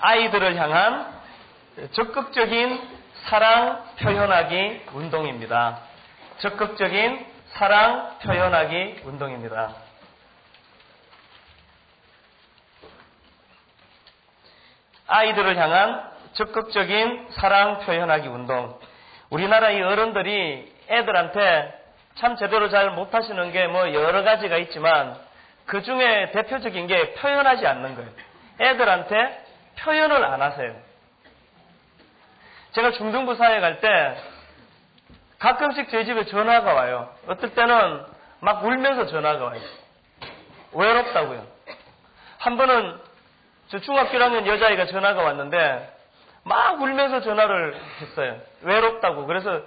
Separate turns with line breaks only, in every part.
아이들을 향한 적극적인 사랑 표현하기 운동입니다. 적극적인 사랑 표현하기 운동입니다. 아이들을 향한 적극적인 사랑 표현하기 운동. 우리나라 이 어른들이 애들한테 참 제대로 잘 못하시는 게 뭐 여러 가지가 있지만 그 중에 대표적인 게 표현하지 않는 거예요. 애들한테 표현을 안 하세요. 제가 중등부 사회 갈 때 가끔씩 저희 집에 전화가 와요. 어떨 때는 막 울면서 전화가 와요. 외롭다고요. 한 번은 저 중학교 1학년 여자아이가 전화가 왔는데 막 울면서 전화를 했어요. 외롭다고. 그래서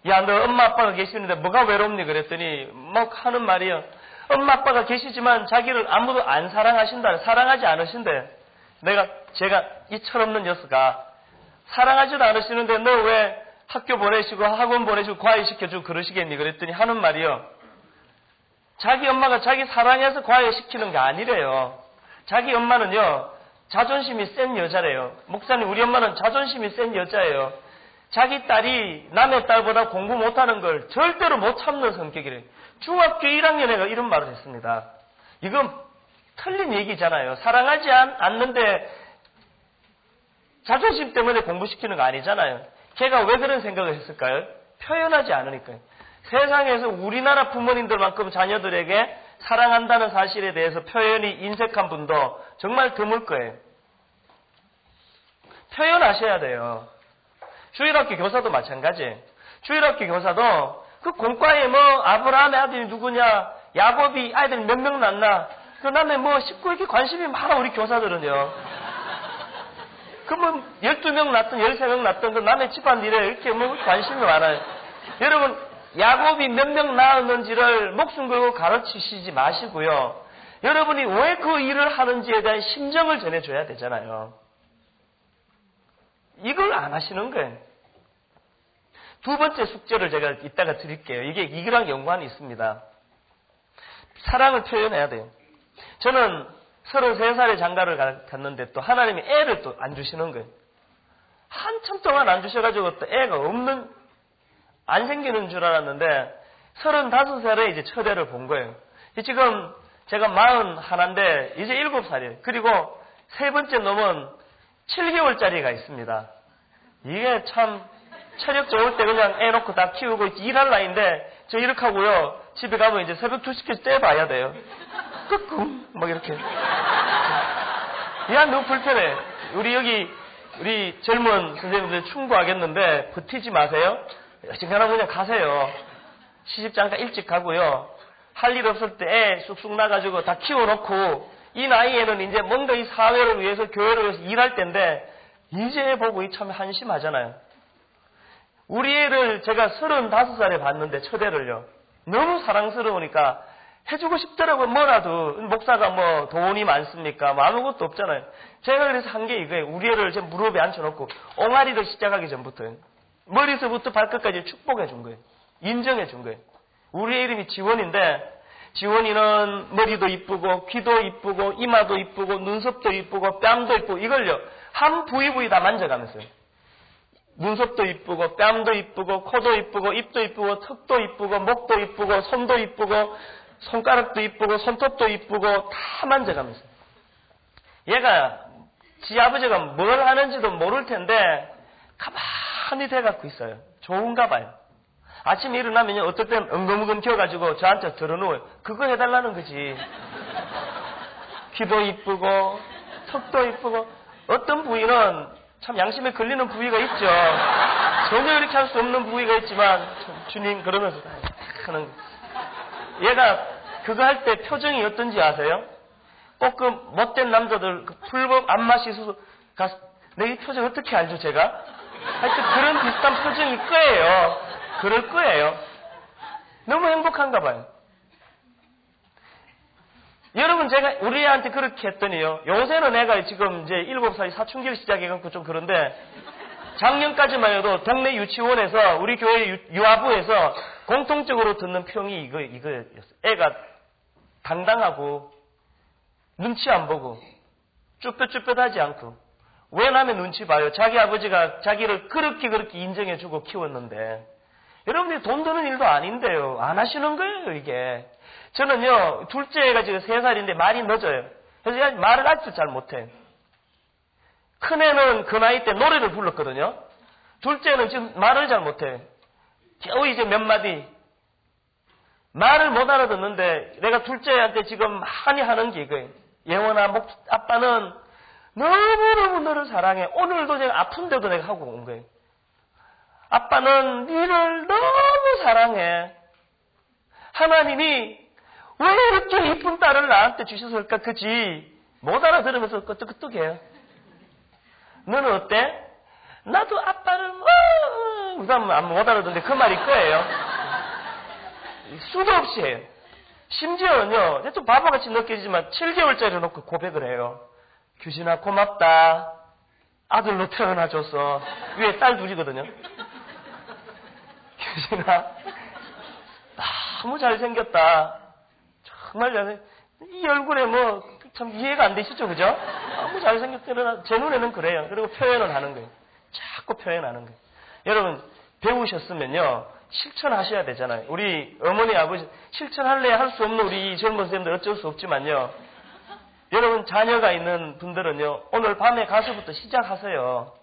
야, 너 엄마 아빠가 계시는데 뭐가 외롭니? 그랬더니 막 하는 말이요. 엄마 아빠가 계시지만 자기를 아무도 안 사랑하신다. 사랑하지 않으신대. 제가 이 철없는 녀석아, 사랑하지도 않으시는데 너 왜 학교 보내시고 학원 보내시고 과외시켜주고 그러시겠니? 그랬더니 하는 말이요. 자기 엄마가 자기 사랑해서 과외시키는 게 아니래요. 자기 엄마는요, 자존심이 센 여자래요. 목사님, 우리 엄마는 자존심이 센 여자예요. 자기 딸이 남의 딸보다 공부 못하는 걸 절대로 못 참는 성격이래요. 중학교 1학년 애가 이런 말을 했습니다. 이건 틀린 얘기잖아요. 사랑하지 않는데 자존심 때문에 공부시키는 거 아니잖아요. 걔가 왜 그런 생각을 했을까요? 표현하지 않으니까요. 세상에서 우리나라 부모님들만큼 자녀들에게 사랑한다는 사실에 대해서 표현이 인색한 분도 정말 드물 거예요. 표현하셔야 돼요. 주일학교 교사도 마찬가지예요. 주일학교 교사도 그 공과에 뭐 아브라함의 아들이 누구냐, 야곱이 아이들 몇 명 낳나, 그 다음에 뭐 식구에게 관심이 많아, 우리 교사들은요. 그러면 12명 낳든 13명 낳든 그 남의 집안 일에 이렇게 뭐 관심이 많아요. 여러분, 야곱이 몇 명 낳았는지를 목숨 걸고 가르치시지 마시고요. 여러분이 왜 그 일을 하는지에 대한 심정을 전해줘야 되잖아요. 이걸 안 하시는 거예요. 두 번째 숙제를 제가 이따가 드릴게요. 이거랑 연관이 있습니다. 사랑을 표현해야 돼요. 저는 33살에 장가를 갔는데 또 하나님이 애를 또 안 주시는 거예요. 한참 동안 안 주셔가지고 또 애가 안 생기는 줄 알았는데 35살에 이제 첫 애를 본 거예요. 지금 제가 41인데 이제 7살이에요. 그리고 세 번째 놈은 7개월짜리가 있습니다. 이게 참 체력 좋을 때 그냥 애 놓고 다 키우고 일할 나이인데 저 이렇게 하고요. 집에 가면 이제 새벽 2시까지 떼봐야 돼요. 끄끔 막 이렇게. 야, 너무 불편해. 우리 젊은 선생님들 충고하겠는데 버티지 마세요. 어쨌거나 그냥 가세요. 시집장가 일찍 가고요. 할 일 없을 때 애 쑥쑥 나가지고 다 키워놓고 이 나이에는 이제 뭔가 이 사회를 위해서 교회를 위해서 일할 때인데 이제 보고 참 한심하잖아요. 우리 애를 제가 35살에 봤는데 첫 애를요. 너무 사랑스러우니까 해주고 싶더라고요. 뭐라도. 목사가 뭐 돈이 많습니까? 뭐 아무것도 없잖아요. 제가 그래서 한 게 이거예요. 우리 애를 제 무릎에 앉혀놓고 옹알이를 시작하기 전부터요. 머리서부터 발끝까지 축복해 준 거예요. 인정해 준 거예요. 우리 애 이름이 지원인데 지원이는 머리도 이쁘고 귀도 이쁘고 이마도 이쁘고 눈썹도 이쁘고 뺨도 이쁘고 이걸요. 한 부위 다 만져가면서요. 눈썹도 이쁘고 뺨도 이쁘고 코도 이쁘고 입도 이쁘고 턱도 이쁘고 목도 이쁘고 손도 이쁘고 손가락도 이쁘고 손톱도 이쁘고 다 만져가면서 얘가 지 아버지가 뭘 하는지도 모를 텐데 가만히 대갖고 있어요. 좋은가 봐요. 아침에 일어나면 어떨 땐 엉금엉금 켜가지고 저한테 들어누워요. 그거 해달라는 거지. 귀도 이쁘고 턱도 이쁘고 어떤 부위는 참 양심에 걸리는 부위가 있죠. 전혀 이렇게 할 수 없는 부위가 있지만 주님 그러면서 하는 거. 얘가 그거 할 때 표정이 어떤지 아세요? 꼭 그 못된 남자들 그 불법 안마시 수술 가서 내 이 표정 어떻게 알죠 제가? 하여튼 그런 비슷한 표정일 거예요. 그럴 거예요. 너무 행복한가 봐요. 여러분 제가 우리 애한테 그렇게 했더니요. 요새는 애가 지금 이제 7살이 사춘기를 시작해갖고 좀 그런데 작년까지만 해도 동네 유치원에서 우리 교회 유아부에서 공통적으로 듣는 평이 이거였어요. 애가 당당하고 눈치 안 보고 쭈뼛쭈뼛하지 않고 왜 남의 눈치 봐요? 자기 아버지가 자기를 그렇게 인정해주고 키웠는데. 여러분들이 돈 드는 일도 아닌데요. 안 하시는 거예요, 이게. 저는요, 둘째가 지금 3살인데 말이 늦어요. 그래서 말을 아직도 잘 못해. 큰애는 그 나이 때 노래를 불렀거든요. 둘째는 지금 말을 잘 못해. 겨우 이제 몇 마디. 말을 못 알아듣는데 내가 둘째한테 지금 많이 하는 게 이거예요. 예원아, 아빠는 너무너무 너를 사랑해. 오늘도 제가 아픈데도 내가 하고 온 거예요. 아빠는 너를 너무 사랑해. 하나님이 왜 이렇게 이쁜 딸을 나한테 주셨을까? 그지? 못 알아들으면서 끄떡끄떡해요. 너는 어때? 나도 아빠를 못 알아듣는데 그 말이 거예요. 수도 없이 해요. 심지어는요, 좀 바보같이 느껴지지만 7개월짜리 놓고 고백을 해요. 규진아 고맙다. 아들로 태어나줘서. 위에 딸 둘이거든요. 규진아 너무 잘생겼다. 정말 잘생겼다. 이 얼굴에 뭐 참 이해가 안 되시죠, 그죠? 너무 잘생겼다. 제 눈에는 그래요. 그리고 표현을 하는 거예요. 자꾸 표현하는 거예요. 여러분 배우셨으면요 실천하셔야 되잖아요. 우리 어머니 아버지 실천할래야 할 수 없는 우리 젊은 선생님들 어쩔 수 없지만요. 여러분 자녀가 있는 분들은요 오늘 밤에 가서부터 시작하세요.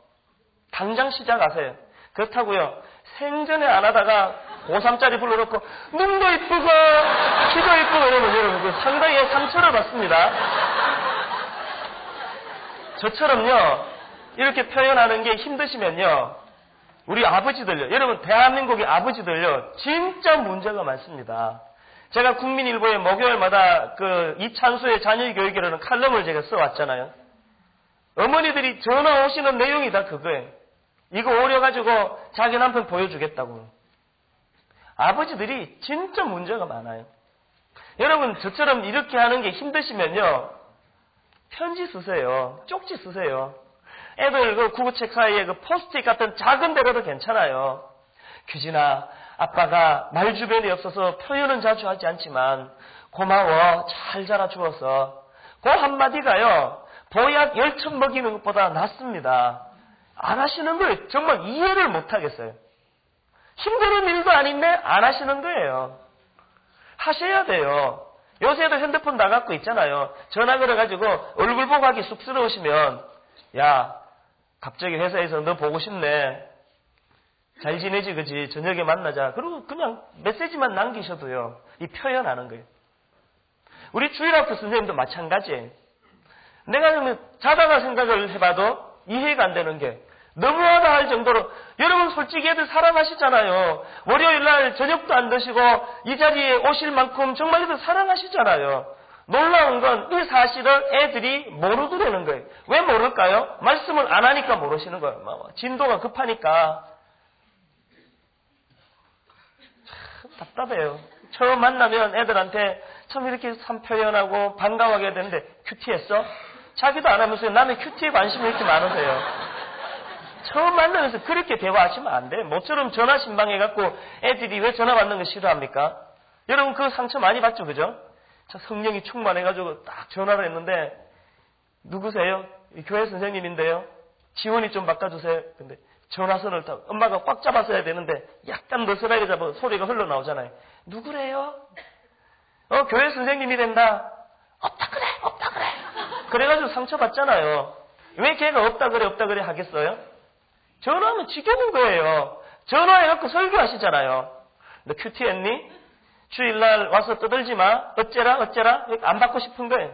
당장 시작하세요. 그렇다고요 생전에 안 하다가 고3짜리 불러놓고 눈도 이쁘고 키도 이쁘고 이러면 여러분 상당히 상처를 받습니다. 저처럼요 이렇게 표현하는 게 힘드시면요 우리 아버지들요 여러분 대한민국의 아버지들요 진짜 문제가 많습니다. 제가 국민일보에 목요일마다 그 이찬수의 자녀 교육이라는 칼럼을 제가 써왔잖아요. 어머니들이 전화 오시는 내용이 다 그거예요. 이거 오려가지고 자기 남편 보여주겠다고. 아버지들이 진짜 문제가 많아요. 여러분 저처럼 이렇게 하는 게 힘드시면요 편지 쓰세요. 쪽지 쓰세요. 애들 그 구구책 사이에 그 포스트잇 같은 작은 데라도 괜찮아요. 규진아 아빠가 말 주변이 없어서 표현은 자주 하지 않지만 고마워 잘 자라주어서 그 한마디가요 보약 10천 먹이는 것보다 낫습니다. 안 하시는 거예요. 정말 이해를 못 하겠어요. 힘든 일도 아닌데 안 하시는 거예요. 하셔야 돼요. 요새도 핸드폰 다 갖고 있잖아요. 전화 걸어가지고 얼굴 보고 하기 쑥스러우시면 야 갑자기 회사에서 너 보고 싶네. 잘 지내지 그지? 저녁에 만나자. 그리고 그냥 메시지만 남기셔도요. 이 표현하는 거예요. 우리 주일학교 선생님도 마찬가지예요. 내가 자다가 생각을 해봐도 이해가 안 되는 게 너무하다 할 정도로 여러분 솔직히 애들 사랑하시잖아요. 월요일날 저녁도 안 드시고 이 자리에 오실 만큼 정말 애들 사랑하시잖아요. 놀라운 건 이 사실을 애들이 모르더라는 거예요. 왜 모를까요? 말씀을 안 하니까 모르시는 거예요. 진도가 급하니까. 참 답답해요. 처음 만나면 애들한테 참 이렇게 참 표현하고 반가워하게 해야 되는데 큐티했어? 자기도 안 하면서 남의 큐티에 관심이 이렇게 많으세요. 처음 만나면서 그렇게 대화하시면 안 돼. 모처럼 전화 신방해갖고 애들이 왜 전화 받는 거 싫어합니까? 여러분 그 상처 많이 받죠, 그죠? 자, 성령이 충만해가지고 딱 전화를 했는데 누구세요? 교회 선생님인데요. 지원이 좀 바꿔주세요. 근데 전화선을 딱 엄마가 꽉 잡았어야 되는데 약간 느슨하게 잡아 소리가 흘러나오잖아요. 누구래요? 교회 선생님이 된다. 없다 그래. 그래가지고 상처받잖아요. 왜 걔가 없다 그래 하겠어요? 전화하면 지겨운 거예요. 전화해갖고 설교하시잖아요. 너 큐티 했니? 주일날 와서 떠들지 마. 어째라? 안 받고 싶은 거예요.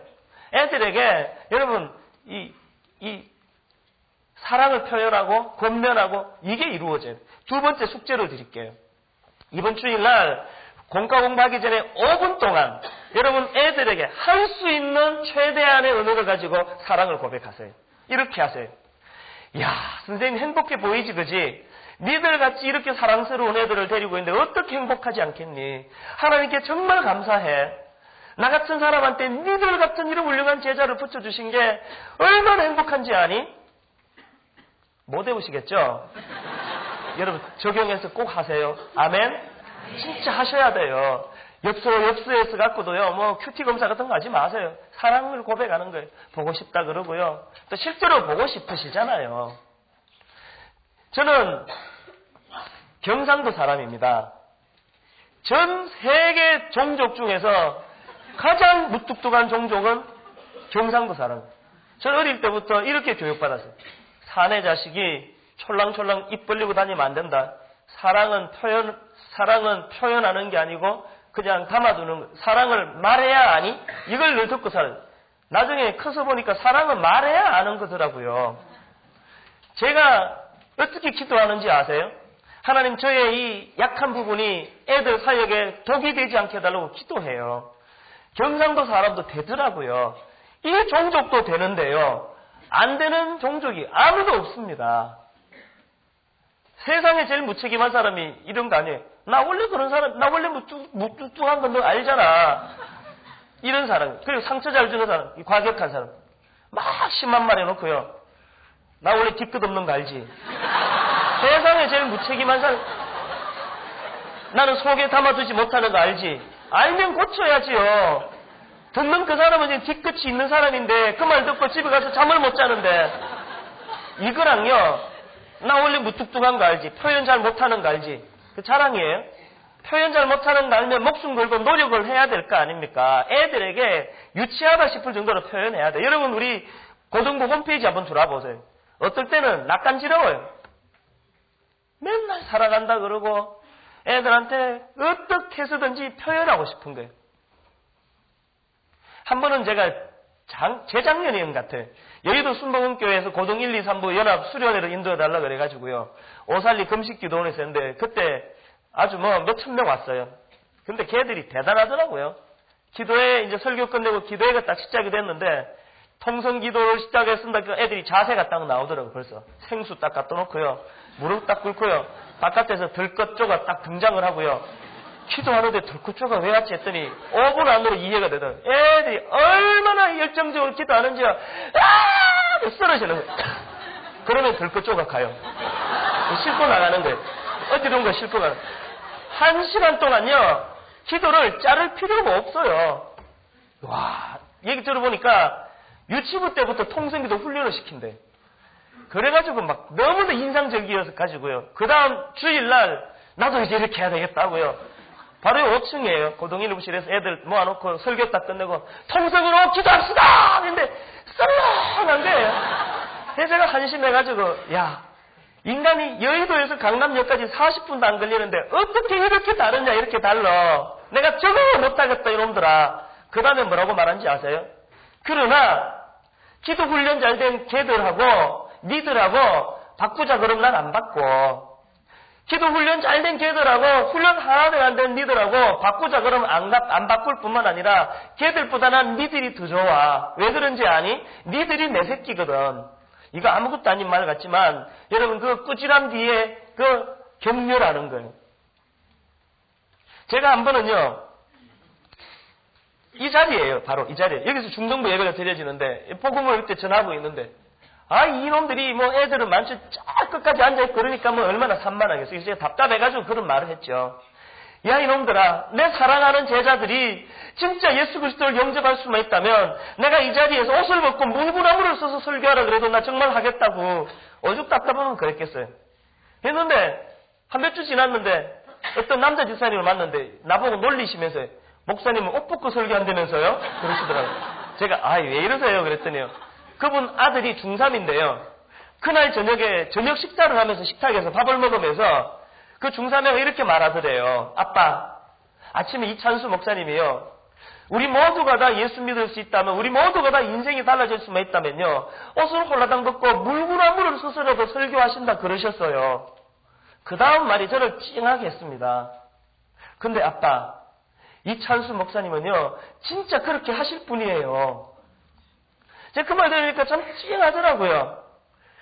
애들에게 여러분 이 사랑을 표현하고 권면하고 이게 이루어져요. 두 번째 숙제를 드릴게요. 이번 주일날 공과 공부하기 전에 5분 동안 여러분 애들에게 할 수 있는 최대한의 언어를 가지고 사랑을 고백하세요. 이렇게 하세요. 야, 선생님 행복해 보이지, 그지? 니들같이 이렇게 사랑스러운 애들을 데리고 있는데 어떻게 행복하지 않겠니? 하나님께 정말 감사해. 나 같은 사람한테 니들 같은 이런 훌륭한 제자를 붙여주신 게 얼마나 행복한지 아니? 못 해보시겠죠? 여러분 적용해서 꼭 하세요. 아멘? 진짜 하셔야 돼요. 엽서에서 갖고도요, 뭐 큐티 검사 같은 거 하지 마세요. 사랑을 고백하는 거예요. 보고 싶다 그러고요. 또 실제로 보고 싶으시잖아요. 저는 경상도 사람입니다. 전 세계 종족 중에서 가장 무뚝뚝한 종족은 경상도 사람. 저는 어릴 때부터 이렇게 교육받았어요. 사내 자식이 촐랑촐랑 입 벌리고 다니면 안 된다. 사랑은 표현하는 게 아니고 그냥 담아두는, 사랑을 말해야 아니? 이걸 늘 듣고 살아요. 나중에 커서 보니까 사랑은 말해야 아는 거더라고요. 제가 어떻게 기도하는지 아세요? 하나님, 저의 이 약한 부분이 애들 사역에 독이 되지 않게 해달라고 기도해요. 경상도 사람도 되더라고요. 이 종족도 되는데요. 안 되는 종족이 아무도 없습니다. 세상에 제일 무책임한 사람이 이런 거 아니에요. 나 원래 그런 사람, 나 원래 무뚝뚝한 건 너 알잖아. 이런 사람. 그리고 상처 잘 주는 사람, 과격한 사람. 막 심한 말 해놓고요. 나 원래 뒤끝 없는 거 알지? 세상에 제일 무책임한 사람. 나는 속에 담아두지 못하는 거 알지? 알면 고쳐야지요. 듣는 그 사람은 이제 뒤끝이 있는 사람인데 그 말 듣고 집에 가서 잠을 못 자는데, 이거랑요, 나 원래 무뚝뚝한 거 알지? 표현 잘 못하는 거 알지? 그 자랑이에요. 표현 잘 못하는 거 알면 목숨 걸고 노력을 해야 될 거 아닙니까? 애들에게 유치하다 싶을 정도로 표현해야 돼. 여러분, 우리 고등부 홈페이지 한번 들어보세요. 어떨 때는 낯간지러워요. 맨날 살아간다 그러고 애들한테 어떻게 해서든지 표현하고 싶은 거예요. 한 번은 제가 재작년인 것 같아요. 여의도 순복음교회에서 고등 1, 2, 3부 연합 수련회를 인도해달라 그래가지고요. 오살리 금식기도원에 있었는데 그때 아주 뭐 몇천 명 왔어요. 근데 걔들이 대단하더라고요. 기도회 이제 설교 끝내고 기도회가 딱 시작이 됐는데 통성기도를 시작했습니다. 애들이 자세가 딱 나오더라고요. 벌써 생수 딱 갖다 놓고요. 무릎 딱 꿇고요. 바깥에서 들것조가 딱 등장을 하고요. 기도하는데 들꽃조가 왜 왔지 했더니 5분 안으로 이해가 되더라고요. 애들이 얼마나 열정적으로 기도하는지요. 쓰러지는 거예요. 그러면 들꽃조가 가요. 싣고 나가는 거예요. 어디로 온 거 싣고 가는 거예요. 1시간 동안요, 기도를 자를 필요가 없어요. 와, 얘기 들어보니까 유치부 때부터 통성기도 훈련을 시킨대. 그래가지고 막 너무도 인상적이어서 가지고요. 그 다음 주일날 나도 이제 이렇게 해야 되겠다고요. 바로 5층이에요. 고등 1부실에서 애들 모아놓고 설교 딱 끝내고 통성으로 기도합시다! 근데 썰렁한 거예요. 그래서 제가 한심해가지고, 야, 인간이 여의도에서 강남역까지 40분도 안 걸리는데 어떻게 이렇게 다르냐, 이렇게 달라. 내가 저거 못하겠다, 이놈들아. 그 다음에 뭐라고 말한지 아세요? 그러나 기도 훈련 잘 된 걔들하고 니들하고 바꾸자 그러면 난 안 바꿔. 기도 훈련 잘 된 걔들하고 훈련 하나도 안 된 니들하고 바꾸자 그러면 안 바꿀 뿐만 아니라 걔들보다는 니들이 더 좋아. 왜 그런지 아니? 니들이 내 새끼거든. 이거 아무것도 아닌 말 같지만 여러분, 그 꾸지람 뒤에 그 격려라는 거예요. 제가 한 번은요, 이 자리예요. 바로 이 자리에. 여기서 중등부 예배가 드려지는데 복음을 그때 전하고 있는데, 이놈들이 뭐 애들은 많죠. 쫙 끝까지 앉아있고 그러니까 뭐 얼마나 산만하겠어요. 그래서 제가 답답해가지고 그런 말을 했죠. 야, 이놈들아, 내 사랑하는 제자들이 진짜 예수 그리스도를 영접할 수만 있다면 내가 이 자리에서 옷을 벗고 물구나무를 써서 설교하라 그래도 나 정말 하겠다고. 오죽 답답하면 그랬겠어요. 했는데 한 몇 주 지났는데 어떤 남자 집사님을 만났는데 나보고 놀리시면서 목사님은 옷 벗고 설교한다면서요? 그러시더라고요. 제가 왜 이러세요? 그랬더니요. 그분 아들이 중3인데요. 그날 저녁에 저녁 식사를 하면서 식탁에서 밥을 먹으면서 그 중3애가 이렇게 말하더래요. 아빠, 아침에 이찬수 목사님이요. 우리 모두가 다 예수 믿을 수 있다면, 우리 모두가 다 인생이 달라질 수만 있다면요, 옷을 홀라당 벗고 물구나무를 서서라도 설교하신다 그러셨어요. 그 다음 말이 저를 찡하게 했습니다. 근데 아빠, 이찬수 목사님은요, 진짜 그렇게 하실 분이에요. 제가 그 말 들으니까 참 찡하더라고요.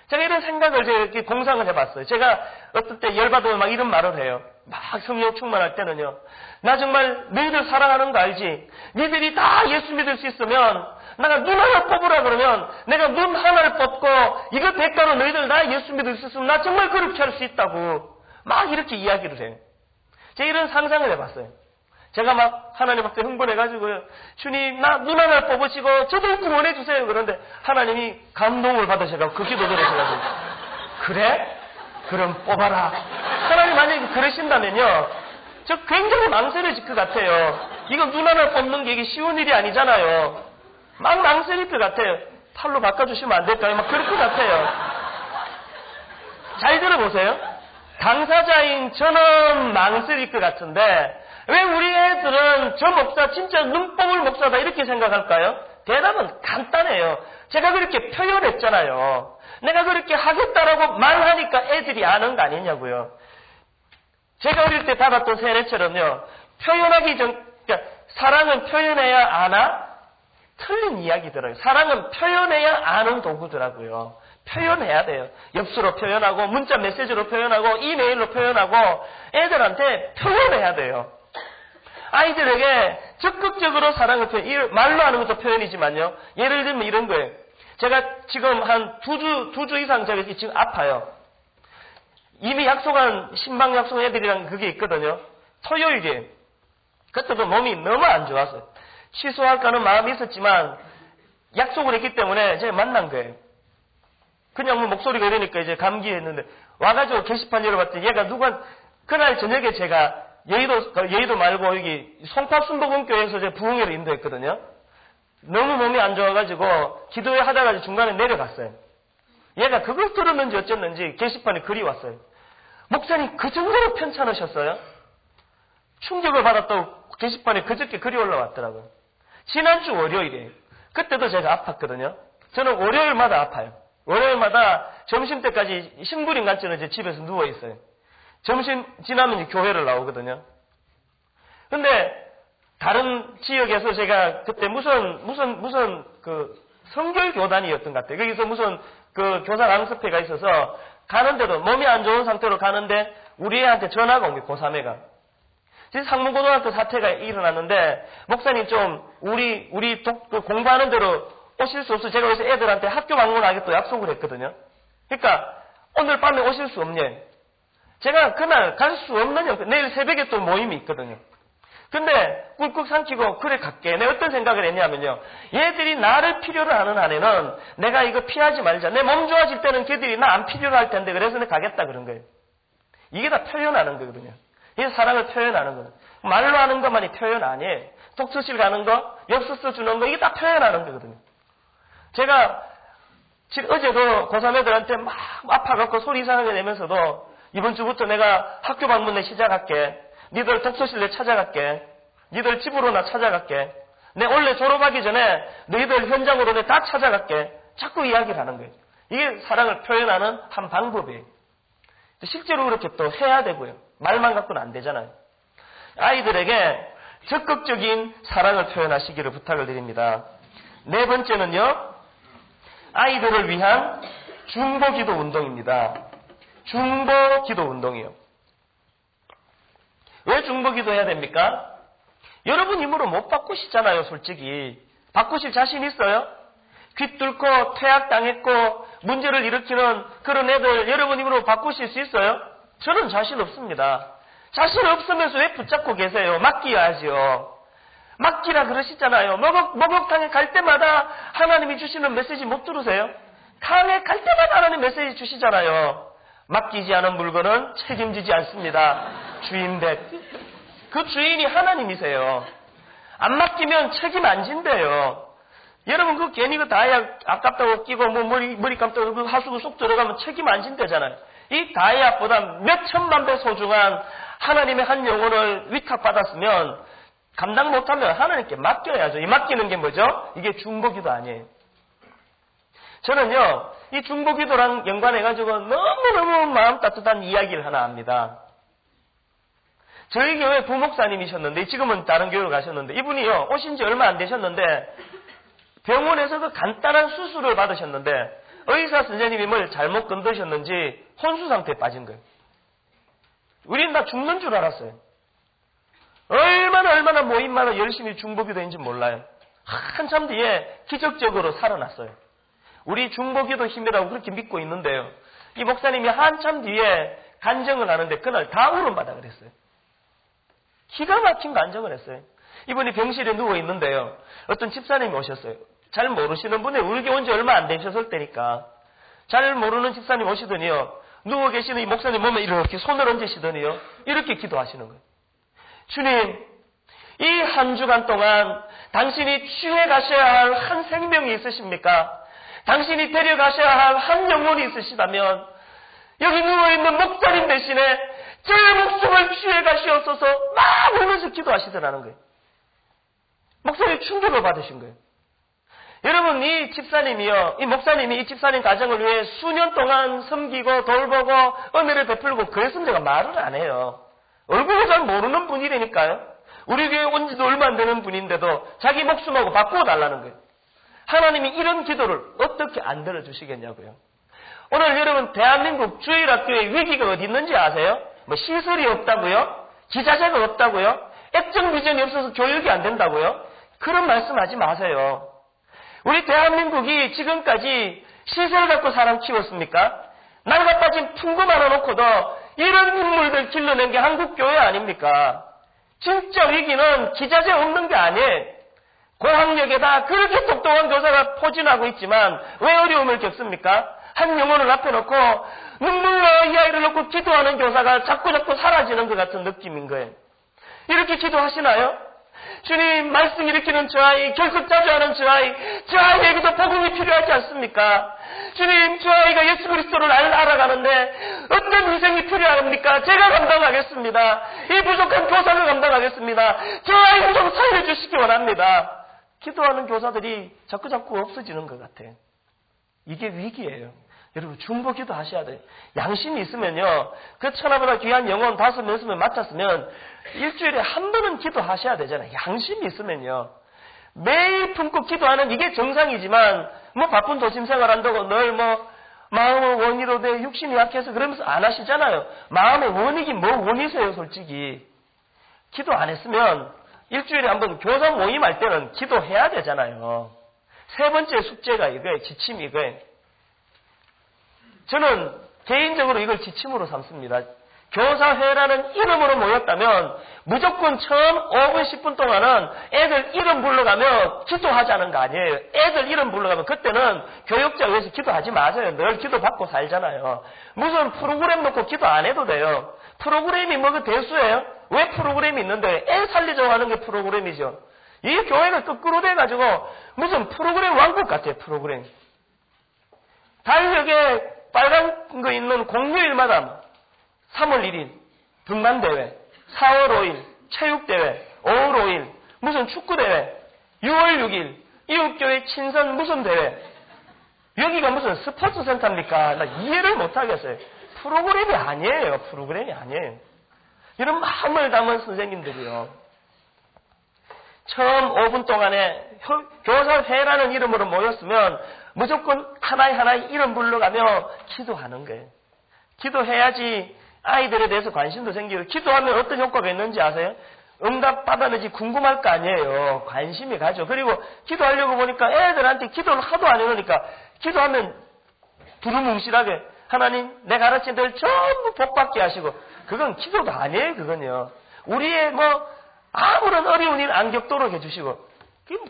제가 이런 생각을 제가 이렇게 공상을 해봤어요. 제가 어떨 때 열받으면 막 이런 말을 해요. 막 성령 충만할 때는요. 나 정말 너희들 사랑하는 거 알지? 너희들이 다 예수 믿을 수 있으면 내가 눈 하나 뽑으라 그러면 내가 눈 하나를 뽑고 이거 대가로 너희들 다 예수 믿을 수 있으면 나 정말 그렇게 할 수 있다고 막 이렇게 이야기를 해요. 제가 이런 상상을 해봤어요. 제가 막 하나님 앞에 흥분해가지고요. 주님, 나 눈 하나 뽑으시고 저도 구원해주세요. 그런데 하나님이 감동을 받으셔가지고 그 기도 들으셔가지고 그래? 그럼 뽑아라. 하나님 만약에 그러신다면요. 저 굉장히 망설여질 것 같아요. 이거 눈 하나 뽑는 게 이게 쉬운 일이 아니잖아요. 막 망설일 것 같아요. 팔로 바꿔주시면 안 될까요? 막 그럴 것 같아요. 잘 들어보세요. 당사자인 저는 망설일 것 같은데 왜 우리 애들은 저 목사 진짜 눈 뽑을 목사다 이렇게 생각할까요? 대답은 간단해요. 제가 그렇게 표현했잖아요. 내가 그렇게 하겠다라고 말하니까 애들이 아는 거 아니냐고요. 제가 어릴 때 받았던 세례처럼요. 표현하기 전, 그러니까 사랑은 표현해야 아나? 틀린 이야기더라고요. 사랑은 표현해야 아는 도구더라고요. 표현해야 돼요. 엽수로 표현하고 문자 메시지로 표현하고 이메일로 표현하고 애들한테 표현해야 돼요. 아이들에게 적극적으로 사랑을 말로 하는 것도 표현이지만요. 예를 들면 이런 거예요. 제가 지금 한 두 주 이상 제가 지금 아파요. 이미 약속한 신방 약속한 애들이랑 그게 있거든요. 토요일에 그때도 몸이 너무 안 좋았어요. 취소할까는 마음이 있었지만 약속을 했기 때문에 제가 만난 거예요. 그냥 뭐 목소리가 이러니까 이제 감기했는데 와가지고 게시판 열어봤더니 얘가 그날 저녁에 제가 여의도 말고 여기 송파순복음교회에서 제가 부흥회를 인도했거든요. 너무 몸이 안 좋아가지고 기도회 하다가 중간에 내려갔어요. 얘가 그걸 들었는지 어쨌는지 게시판에 글이 왔어요. 목사님 그 정도로 편찮으셨어요? 충격을 받았다고 게시판에 그저께 글이 올라왔더라고요. 지난주 월요일에 그때도 제가 아팠거든요. 저는 월요일마다 아파요. 월요일마다 점심때까지 신부림같이는 제 집에서 누워있어요. 점심 지나면 이제 교회를 나오거든요. 근데 다른 지역에서 제가 그때 무슨 그 성결교단이었던 것 같아요. 거기서 무슨 그 교사 강습회가 있어서 가는데도 몸이 안 좋은 상태로 가는데 우리 애한테 전화가 온 게 고3애가. 지금 상문고등학교 사태가 일어났는데 목사님 좀 우리 공부하는 대로 오실 수 없어. 제가 그래서 애들한테 학교 방문하겠다고 약속을 했거든요. 그러니까 오늘 밤에 오실 수 없냐. 제가 그날 갈 수 없는 형, 내일 새벽에 또 모임이 있거든요. 근데 꿀꺽 삼키고 그래 갈게. 내가 어떤 생각을 했냐면요. 얘들이 나를 필요로 하는 한에는 내가 이거 피하지 말자. 내 몸 좋아질 때는 걔들이 나 안 필요로 할 텐데 그래서 내가 가겠다 그런 거예요. 이게 다 표현하는 거거든요. 이게 사랑을 표현하는 거예요. 말로 하는 것만이 표현 아니에요. 독서실 가는 거, 엽서 주는 거 이게 다 표현하는 거거든요. 제가 지금 어제도 고3 애들한테 막 아파갖고 소리 이상하게 내면서도 이번 주부터 내가 학교 방문 내 시작할게. 니들 독서실 내 찾아갈게. 니들 집으로 나 찾아갈게. 내 원래 졸업하기 전에 너희들 현장으로 내 다 찾아갈게. 자꾸 이야기를 하는 거예요. 이게 사랑을 표현하는 한 방법이에요. 실제로 그렇게 또 해야 되고요. 말만 갖고는 안 되잖아요. 아이들에게 적극적인 사랑을 표현하시기를 부탁을 드립니다. 네 번째는요. 아이들을 위한 중보기도 운동입니다. 중보기도 운동이요. 왜 중보기도 해야 됩니까? 여러분 힘으로 못 바꾸시잖아요, 솔직히. 바꾸실 자신 있어요? 귀 뚫고 퇴학당했고 문제를 일으키는 그런 애들 여러분 힘으로 바꾸실 수 있어요? 저는 자신 없습니다. 자신 없으면서 왜 붙잡고 계세요? 맡겨야지요. 맡기라 그러시잖아요. 목욕탕에 갈 때마다 하나님이 주시는 메시지 못 들으세요? 강에 갈 때마다 하나님 메시지 주시잖아요. 맡기지 않은 물건은 책임지지 않습니다. 주인 백. 그 주인이 하나님이세요. 안 맡기면 책임 안 진대요. 여러분 그 괜히 그 다이아 아깝다고 끼고 뭐 머리 감다고 그 하수구 쏙 들어가면 책임 안 진대잖아요. 이 다이아보다 몇 천만 배 소중한 하나님의 한 영혼을 위탁받았으면 감당 못하면 하나님께 맡겨야죠. 이 맡기는 게 뭐죠? 이게 중보기도 아니에요. 저는요, 이 중보기도랑 연관해가지고 너무너무 마음 따뜻한 이야기를 하나 합니다. 저희 교회 부목사님이셨는데, 지금은 다른 교회로 가셨는데, 이분이요, 오신 지 얼마 안 되셨는데, 병원에서 그 간단한 수술을 받으셨는데, 의사 선생님이 뭘 잘못 건드셨는지 혼수 상태에 빠진 거예요. 우리는 다 죽는 줄 알았어요. 얼마나 모임마다 열심히 중보기도인지 몰라요. 한참 뒤에 기적적으로 살아났어요. 우리 중보기도 힘이라고 그렇게 믿고 있는데요. 이 목사님이 한참 뒤에 간증을 하는데 그날 다 울음받아 그랬어요. 기가 막힌 간증을 했어요. 이분이 병실에 누워 있는데요. 어떤 집사님이 오셨어요. 잘 모르시는 분이 우리 교회 온 지 얼마 안 되셨을 때니까. 잘 모르는 집사님 오시더니요. 누워 계시는 이 목사님 몸에 이렇게 손을 얹으시더니요. 이렇게 기도하시는 거예요. 주님, 이 한 주간 동안 당신이 취해 가셔야 할 한 생명이 있으십니까? 당신이 데려가셔야 할 한 영혼이 있으시다면 여기 누워있는 목사님 대신에 제 목숨을 취해 가시옵소서 막 울면서 기도하시더라는 거예요. 목사님 충격을 받으신 거예요. 여러분, 이 집사님이요, 이 목사님이 이 집사님 가정을 위해 수년 동안 섬기고 돌보고 은혜를 베풀고 그랬으면 제가 말을 안 해요. 얼굴을 잘 모르는 분이라니까요. 우리 교회 온 지도 얼마 안 되는 분인데도 자기 목숨하고 바꾸어 달라는 거예요. 하나님이 이런 기도를 어떻게 안 들어주시겠냐고요. 오늘 여러분, 대한민국 주일학교에 위기가 어디 있는지 아세요? 뭐 시설이 없다고요? 기자재가 없다고요? 액정 비전이 없어서 교육이 안 된다고요? 그런 말씀하지 마세요. 우리 대한민국이 지금까지 시설 갖고 사람 키웠습니까? 낡아 빠진 풍금 하나 놓고도 이런 인물들 길러낸 게 한국교회 아닙니까? 진짜 위기는 기자재 없는 게 아니에요. 고학력에다 그렇게 똑똑한 교사가 포진하고 있지만 왜 어려움을 겪습니까? 한 영혼을 앞에 놓고 눈물로 이 아이를 놓고 기도하는 교사가 자꾸 사라지는 것 같은 느낌인 거예요. 이렇게 기도하시나요? 주님, 말씀 일으키는 저 아이, 결석 자주 하는 저 아이에게도 복음이 필요하지 않습니까? 주님, 저 아이가 예수 그리스도를 알아가는데 어떤 희생이 필요합니까? 제가 감당하겠습니다. 이 부족한 교사를 감당하겠습니다. 저 아이를 좀 살려주시기 원합니다. 기도하는 교사들이 자꾸 없어지는 것 같아요. 이게 위기예요. 여러분, 중보기도 하셔야 돼요. 양심이 있으면요, 그 천하보다 귀한 영혼 5, 6명 맡았으면 일주일에 한 번은 기도하셔야 되잖아요. 양심이 있으면요. 매일 품고 기도하는 이게 정상이지만 뭐 바쁜 도심생활 한다고 늘 뭐 마음의 원이로 돼 육신이 약해서 그러면서 안 하시잖아요. 마음의 원이긴 뭐 원이세요, 솔직히. 기도 안 했으면 일주일에 한 번 교사 모임할 때는 기도해야 되잖아요. 세 번째 숙제가 이거예요. 지침이 이거예요. 저는 개인적으로 이걸 지침으로 삼습니다. 교사회라는 이름으로 모였다면 무조건 처음 5분, 10분 동안은 애들 이름 불러가며 기도하자는 거 아니에요. 애들 이름 불러가면 그때는 교육자 위해서 기도하지 마세요. 늘 기도받고 살잖아요. 무슨 프로그램 놓고 기도 안 해도 돼요. 프로그램이 뭐가 대수예요? 왜 프로그램이 있는데 애 살리자고 하는 게 프로그램이죠. 이 교회가 거꾸로 돼가지고 무슨 프로그램 왕국 같아요. 프로그램. 달력에 빨간 거 있는 공휴일마다 3월 1일 등반대회, 4월 5일 체육대회, 5월 5일 무슨 축구대회, 6월 6일 이웃교회 친선 무슨 대회. 여기가 무슨 스포츠 센터입니까? 나 이해를 못하겠어요. 프로그램이 아니에요. 프로그램이 아니에요. 이런 마음을 담은 선생님들이요. 처음 5분 동안에 교사회라는 이름으로 모였으면 무조건 하나의 이름 불러가며 기도하는 거예요. 기도해야지 아이들에 대해서 관심도 생기고, 기도하면 어떤 효과가 있는지 아세요? 응답 받았는지 궁금할 거 아니에요. 관심이 가죠. 그리고 기도하려고 보니까 애들한테 기도를 하도 안 해놓으니까 기도하면 두루뭉실하게 하나님 내 가르친 들 전부 복받게 하시고, 그건 기도도 아니에요. 그건요. 우리의 아무런 어려운 일 안 겪도록 해주시고,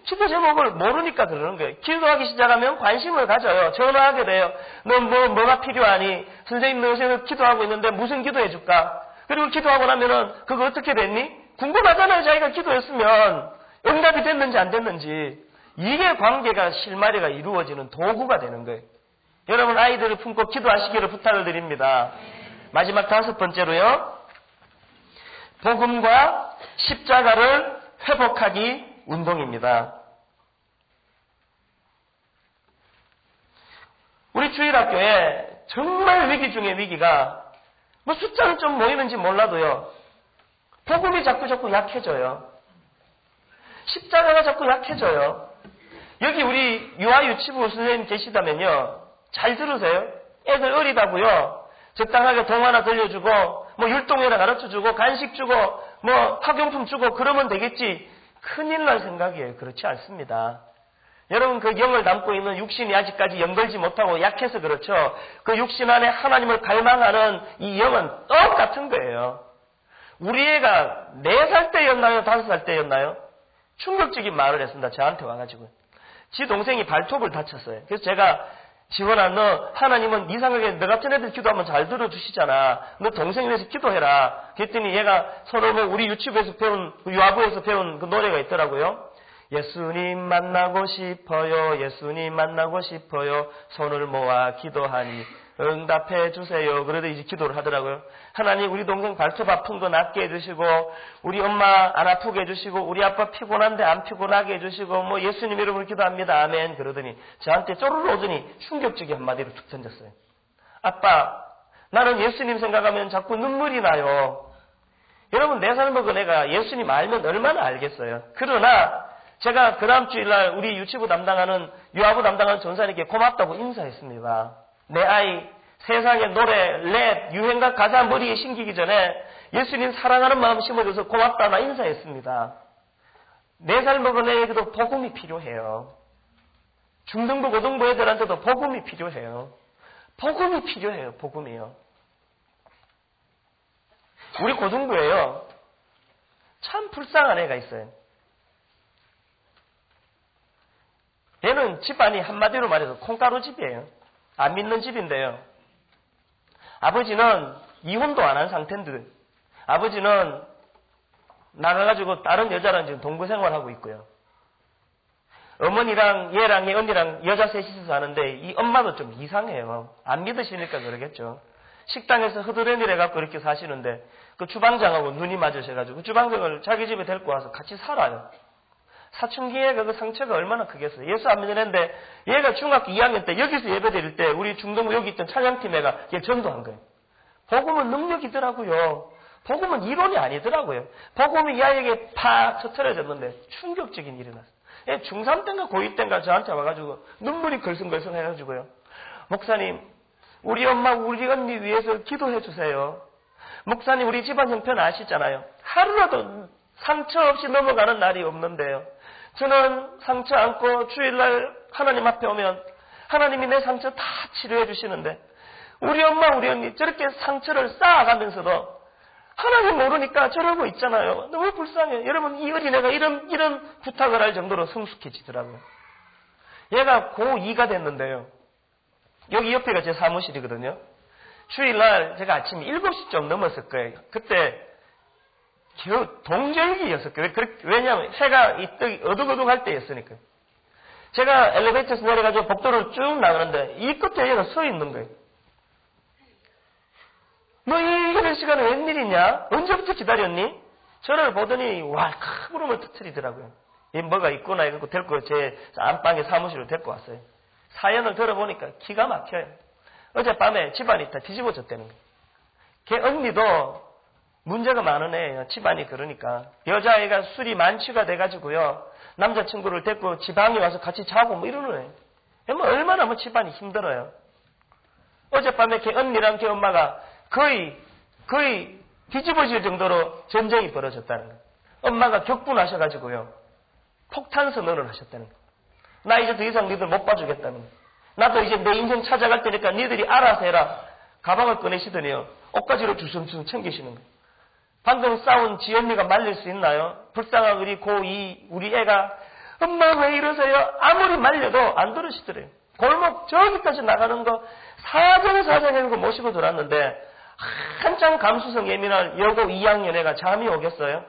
기도 제목을 모르니까 그러는 거예요. 기도하기 시작하면 관심을 가져요. 전화하게 돼요. 너 뭐가 필요하니? 선생님 너 요새 기도하고 있는데 무슨 기도해 줄까? 그리고 기도하고 나면은 그거 어떻게 됐니? 궁금하잖아요. 자기가 기도했으면 응답이 됐는지 안 됐는지. 이게 관계가 실마리가 이루어지는 도구가 되는 거예요. 여러분, 아이들을 품고 기도하시기를 부탁을 드립니다. 마지막 5번째로요. 복음과 십자가를 회복하기 운동입니다. 우리 주일학교에 정말 위기 중에 위기가, 숫자는 좀 모이는지 몰라도요, 복음이 자꾸 약해져요. 십자가가 자꾸 약해져요. 여기 우리 유아유치부 선생님 계시다면요, 잘 들으세요. 애들 어리다고요, 적당하게 동화나 들려주고 율동회나 가르쳐주고 간식 주고 학용품 주고 그러면 되겠지. 큰일 날 생각이에요. 그렇지 않습니다. 여러분, 그 영을 담고 있는 육신이 아직까지 연결지 못하고 약해서 그렇죠. 그 육신 안에 하나님을 갈망하는 이 영은 똑같은 거예요. 우리 애가 4살 때였나요? 5살 때였나요? 충격적인 말을 했습니다. 저한테 와가지고. 지 동생이 발톱을 다쳤어요. 그래서 제가 지원아, 너 하나님은 이상하게 너 같은 애들 기도하면 잘 들어주시잖아. 너 동생 위해서 기도해라. 그랬더니 얘가 서로 우리 유치부에서 배운, 유아부에서 배운 그 노래가 있더라고요. 예수님 만나고 싶어요. 예수님 만나고 싶어요. 손을 모아 기도하니 응답해 주세요. 그래도 이제 기도를 하더라고요. 하나님 우리 동생 발톱 아픈 거 낫게 해주시고 우리 엄마 안 아프게 해주시고 우리 아빠 피곤한데 안 피곤하게 해주시고 뭐 예수님 이름으로 기도합니다. 아멘. 그러더니 저한테 쪼르르 오더니 충격적인 한마디로 툭 던졌어요. 아빠 나는 예수님 생각하면 자꾸 눈물이 나요. 여러분 4살 먹은 애가 예수님 알면 얼마나 알겠어요. 그러나 제가 그 다음 주일날 우리 유치부 담당하는 유아부 담당하는 전사님께 고맙다고 인사했습니다. 내 아이 세상에 노래, 랩, 유행가 가사 머리에 심기기 전에 예수님 사랑하는 마음 심어줘서 고맙다 나 인사했습니다. 4살 먹은 애에게도 복음이 필요해요. 중등부, 고등부 애들한테도 복음이 필요해요. 복음이 필요해요. 복음이요. 우리 고등부에요. 참 불쌍한 애가 있어요. 얘는 집안이 한마디로 말해서 콩가루 집이에요. 안 믿는 집인데요. 아버지는 이혼도 안 한 상태인데 아버지는 나가가지고 다른 여자랑 지금 동거 생활하고 있고요. 어머니랑 얘랑 얘 언니랑 여자 셋이서 사는데 이 엄마도 좀 이상해요. 안 믿으시니까 그러겠죠. 식당에서 허드렛일해갖고 이렇게 사시는데 그 주방장하고 눈이 맞으셔가지고 그 주방장을 자기 집에 데리고 와서 같이 살아요. 사춘기에 그 상처가 얼마나 크겠어요. 예수 안 믿는데 얘가 중학교 2학년 때 여기서 예배 드릴 때 우리 중등부 여기 있던 찬양팀 애가 얘 전도한 거예요. 복음은 능력이더라고요. 복음은 이론이 아니더라고요. 복음이 이 아이에게 팍 터트려졌는데 충격적인 일이 났어요. 얘 중3 때인가 고2 때인가 저한테 와가지고 눈물이 걸성걸성 해가지고요. 목사님 우리 엄마 우리 언니 위해서 기도해 주세요. 목사님 우리 집안 형편 아시잖아요. 하루라도 상처 없이 넘어가는 날이 없는데요. 저는 상처 안고 주일날 하나님 앞에 오면 하나님이 내 상처 다 치료해 주시는데 우리 엄마 우리 언니 저렇게 상처를 쌓아가면서도 하나님 모르니까 저러고 있잖아요. 너무 불쌍해요. 여러분 이 어린애가 이런 부탁을 할 정도로 성숙해지더라고요. 얘가 고2가 됐는데요. 여기 옆에가 제 사무실이거든요. 주일날 제가 아침 7시쯤 넘었을 거예요. 그때 동절기였을 거예요. 왜냐하면 해가 어둑어둑할 때였으니까. 제가 엘리베이터에서 내려가지고 복도를 쭉 나가는데 이 끝에 얘가 서 있는 거예요. 너 이런 시간에 웬일이냐? 언제부터 기다렸니? 저를 보더니 왈칵 울음을 터뜨리더라고요. 이 뭐가 있구나 이러고 데리고 제 안방에 사무실로 데리고 왔어요. 사연을 들어보니까 기가 막혀요. 어젯밤에 집안이 다 뒤집어졌다는 거예요. 걔 언니도 문제가 많은 애예요. 집안이 그러니까. 여자애가 술이 만취가 돼가지고요. 남자친구를 데리고 지방에 와서 같이 자고 뭐 이러는 애예요. 뭐 얼마나 뭐 집안이 힘들어요. 어젯밤에 걔 언니랑 걔 엄마가 거의 뒤집어질 정도로 전쟁이 벌어졌다는 거예요. 엄마가 격분하셔가지고요. 폭탄 선언을 하셨다는 거예요. 나 이제 더 이상 니들 못 봐주겠다는 거예요. 나도 이제 내 인생 찾아갈 테니까 니들이 알아서 해라. 가방을 꺼내시더니요. 옷가지로 주섬주섬 챙기시는 거예요. 방금 싸운 지 언니가 말릴 수 있나요? 불쌍한 우리 고2 우리 애가 엄마 왜 이러세요? 아무리 말려도 안 들으시더래요. 골목 저기까지 나가는 거 사정사정 해서 모시고 들어왔는데 한참 감수성 예민한 여고 2학년 애가 잠이 오겠어요?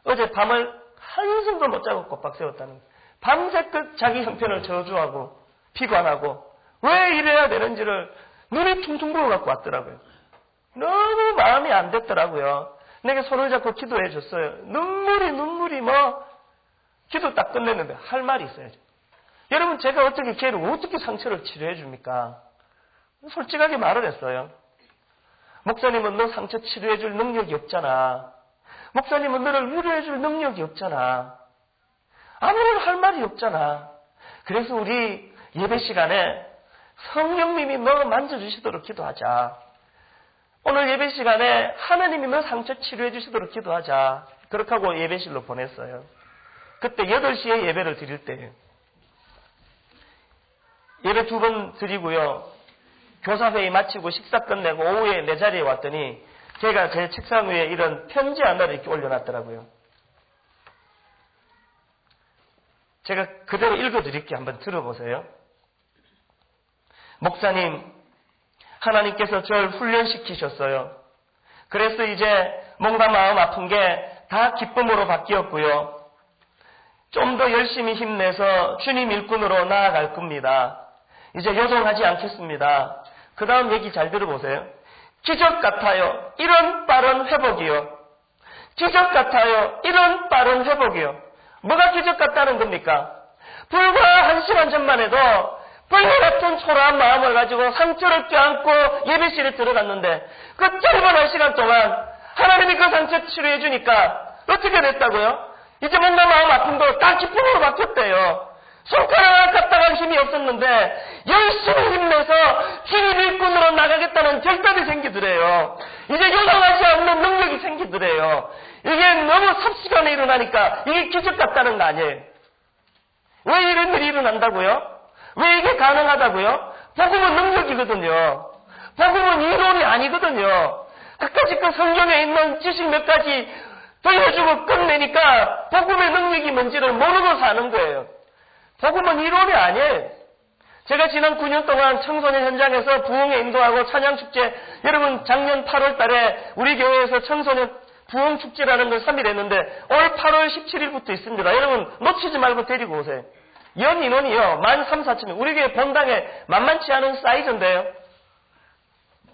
어제 밤을 한숨도 못 자고 꼬박 세웠다는 거예요. 밤새껏 자기 형편을 저주하고 피관하고 왜 이래야 되는지를 눈이 퉁퉁 부어갖고 왔더라고요. 너무 마음이 안 됐더라고요. 내게 손을 잡고 기도해 줬어요. 눈물이 기도 딱 끝냈는데 할 말이 있어야죠. 여러분 제가 어떻게 걔를 어떻게 상처를 치료해 줍니까? 솔직하게 말을 했어요. 목사님은 너 상처 치료해 줄 능력이 없잖아. 목사님은 너를 위로해 줄 능력이 없잖아. 아무런 할 말이 없잖아. 그래서 우리 예배 시간에 성령님이 너 만져주시도록 기도하자. 오늘 예배 시간에 하나님이 너 상처 치료해 주시도록 기도하자. 그렇게 하고 예배실로 보냈어요. 그때 8시에 예배를 드릴 때예요. 예배 2번 드리고요. 교사회의 마치고 식사 끝내고 오후에 내 자리에 왔더니 걔가 제 책상 위에 이런 편지 하나를 이렇게 올려놨더라고요. 제가 그대로 읽어드릴게요. 한번 들어보세요. 목사님, 하나님께서 저를 훈련시키셨어요. 그래서 이제 뭔가 마음 아픈 게 다 기쁨으로 바뀌었고요. 좀 더 열심히 힘내서 주님 일꾼으로 나아갈 겁니다. 이제 요동하지 않겠습니다. 그 다음 얘기 잘 들어보세요. 기적 같아요. 이런 빠른 회복이요. 기적 같아요. 이런 빠른 회복이요. 뭐가 기적 같다는 겁니까? 불과 1시간 전만 해도 벌레 같은 초라한 마음을 가지고 상처를 껴안고 예배실에 들어갔는데 그 짧은 1시간 동안 하나님이 그 상처 치료해 주니까 어떻게 됐다고요? 이제 뭔가 마음 아픈 거 다 기쁨으로 바뀌었대요. 손가락 갖다가 힘이 없었는데 열심히 힘내서 주님 일꾼으로 나가겠다는 결단이 생기더래요. 이제 요동하지 않는 능력이 생기더래요. 이게 너무 삽시간에 일어나니까 이게 기적 같다는 거 아니에요. 왜 이런 일이 일어난다고요? 왜 이게 가능하다고요? 복음은 능력이거든요. 복음은 이론이 아니거든요. 그까짓 그 성경에 있는 지식 몇 가지 돌려주고 끝내니까 복음의 능력이 뭔지를 모르고 사는 거예요. 복음은 이론이 아니에요. 제가 지난 9년 동안 청소년 현장에서 부흥에 인도하고 찬양축제, 여러분 작년 8월 달에 우리 교회에서 청소년 부흥축제라는 걸 3일 했는데 올 8월 17일부터 있습니다. 여러분 놓치지 말고 데리고 오세요. 연 인원이요. 13,000명. 우리 교회 본당에 만만치 않은 사이즈인데요.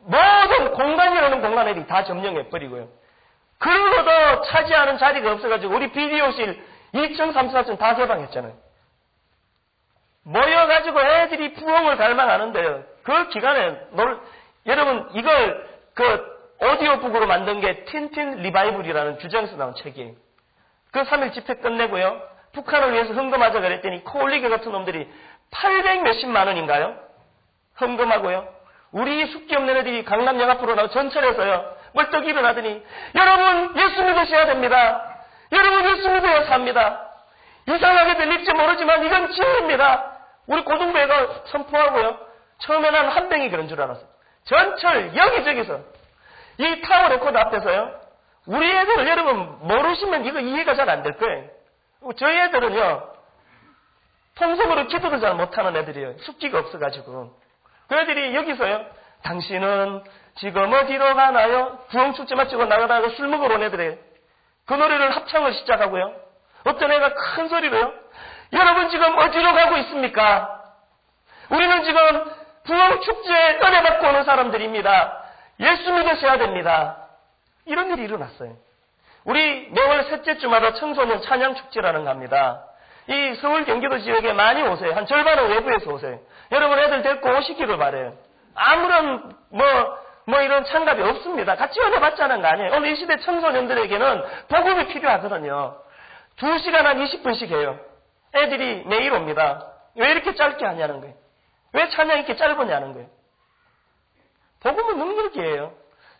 모든 공간이라는 공간들이 다 점령해버리고요. 그러고도 차지하는 자리가 없어가지고 우리 비디오실 2층, 3층, 4층 다 개방했잖아요. 모여가지고 애들이 부흥을 갈망하는데요. 그 기간에 여러분 이걸 오디오북으로 만든 게 틴틴 리바이블이라는 주정에서 나온 책이에요. 그 3일 집회 끝내고요. 북한을 위해서 헌금하자 그랬더니 코올리게 같은 놈들이 800 몇십만 원인가요? 헌금하고요. 우리 숙기 없는 애들이 강남역 앞으로 나와 전철에서요. 멀떡 일어나더니 여러분 예수 믿으셔야 됩니다. 여러분 예수 믿어야 삽니다. 이상하게 들릴지 모르지만 이건 진리입니다. 우리 고등부회가 선포하고요. 처음에는 한 명이 그런 줄 알았어요. 전철 여기저기서 이 타워 레코드 앞에서요. 우리 애들을 여러분 모르시면 이거 이해가 잘 안 될 거예요. 저희 애들은요. 통성으로 기도도 잘 못하는 애들이에요. 숙기가 없어가지고. 그 애들이 여기서요. 당신은 지금 어디로 가나요? 부흥축제 마치고 나가다가 술 먹으러 온 애들이에요. 그 노래를 합창을 시작하고요. 어떤 애가 큰 소리로요. 여러분 지금 어디로 가고 있습니까? 우리는 지금 부흥축제에 은혜 받고 오는 사람들입니다. 예수 믿으셔야 됩니다. 이런 일이 일어났어요. 우리 매월 셋째 주마다 청소년 찬양축제라는 거 합니다. 이 서울 경기도 지역에 많이 오세요. 한 절반은 외부에서 오세요. 여러분 애들 데리고 오시기를 바래요. 아무런 이런 참갑이 없습니다. 같이 은혜 받자는 거 아니에요. 오늘 이 시대 청소년들에게는 복음이 필요하거든요. 2시간 한 20분씩 해요. 애들이 매일 옵니다. 왜 이렇게 짧게 하냐는 거예요. 왜 찬양이 이렇게 짧으냐는 거예요. 복음은 능력이에요.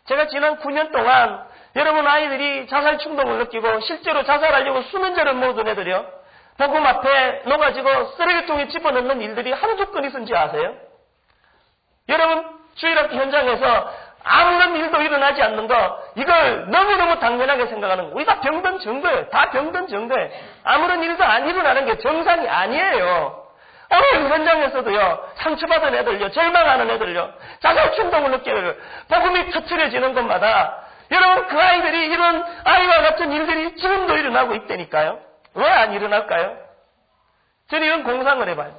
제가 지난 9년 동안 여러분 아이들이 자살 충동을 느끼고 실제로 자살하려고 수면제를 먹은 애들이요. 복음 앞에 놓아가지고 쓰레기통에 집어넣는 일들이 한두 건 있은지 아세요? 여러분 주일학교 현장에서 아무런 일도 일어나지 않는 거 이걸 너무너무 당연하게 생각하는 거. 우리 다 병든 증거예요. 다 병든 증거예요. 아무런 일도 안 일어나는 게 정상이 아니에요. 오늘 현장에서도요. 상처받은 애들요. 절망하는 애들요. 자살 충동을 느껴요. 복음이 터트려지는 것마다 여러분 그 아이들이 이런 아이와 같은 일들이 지금도 일어나고 있다니까요. 왜 안 일어날까요? 저는 이런 공상을 해봐요.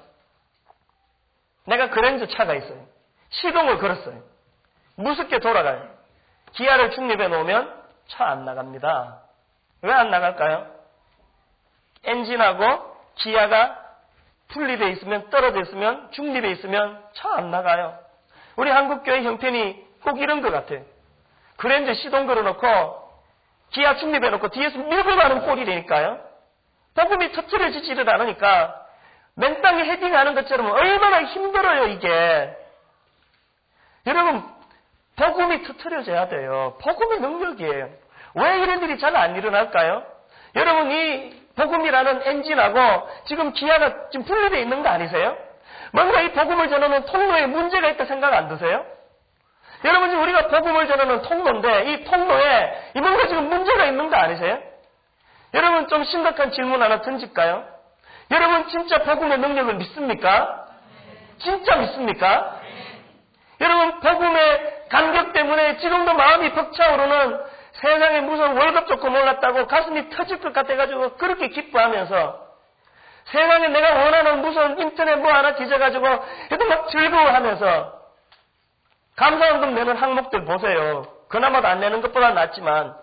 내가 그랜저 차가 있어요. 시동을 걸었어요. 무섭게 돌아가요. 기아를 중립해 놓으면 차 안 나갑니다. 왜 안 나갈까요? 엔진하고 기아가 분리되어 있으면 떨어져 있으면 중립에 있으면 차 안 나가요. 우리 한국교회 형편이 꼭 이런 것 같아요. 그랜저 시동 걸어놓고 기아 중립해놓고 뒤에서 밀고 가는 꼴이라니까요. 복음이 터트려지지를 않으니까 맨땅에 헤딩하는 것처럼 얼마나 힘들어요 이게. 여러분 복음이 터트려져야 돼요. 복음의 능력이에요. 왜 이런 일이 잘 안 일어날까요? 여러분 이 복음이라는 엔진하고 지금 기아가 지금 분리되어 있는 거 아니세요? 뭔가 이 복음을 전하는 통로에 문제가 있다 생각 안 드세요? 여러분, 지금 우리가 복음을 전하는 통로인데 이 통로에 이 뭔가 지금 문제가 있는 거 아니세요? 여러분, 좀 심각한 질문 하나 던질까요? 여러분, 진짜 복음의 능력을 믿습니까? 진짜 믿습니까? 여러분, 복음의 감격 때문에 지금도 마음이 벅차오르는 세상에 무슨 월급 조금 올랐다고 가슴이 터질 것 같아가지고 그렇게 기뻐하면서 세상에 내가 원하는 무슨 인터넷 뭐 하나 뒤져가지고 해도 막 즐거워하면서 감사원금 내는 항목들 보세요. 그나마도 안 내는 것보다 낫지만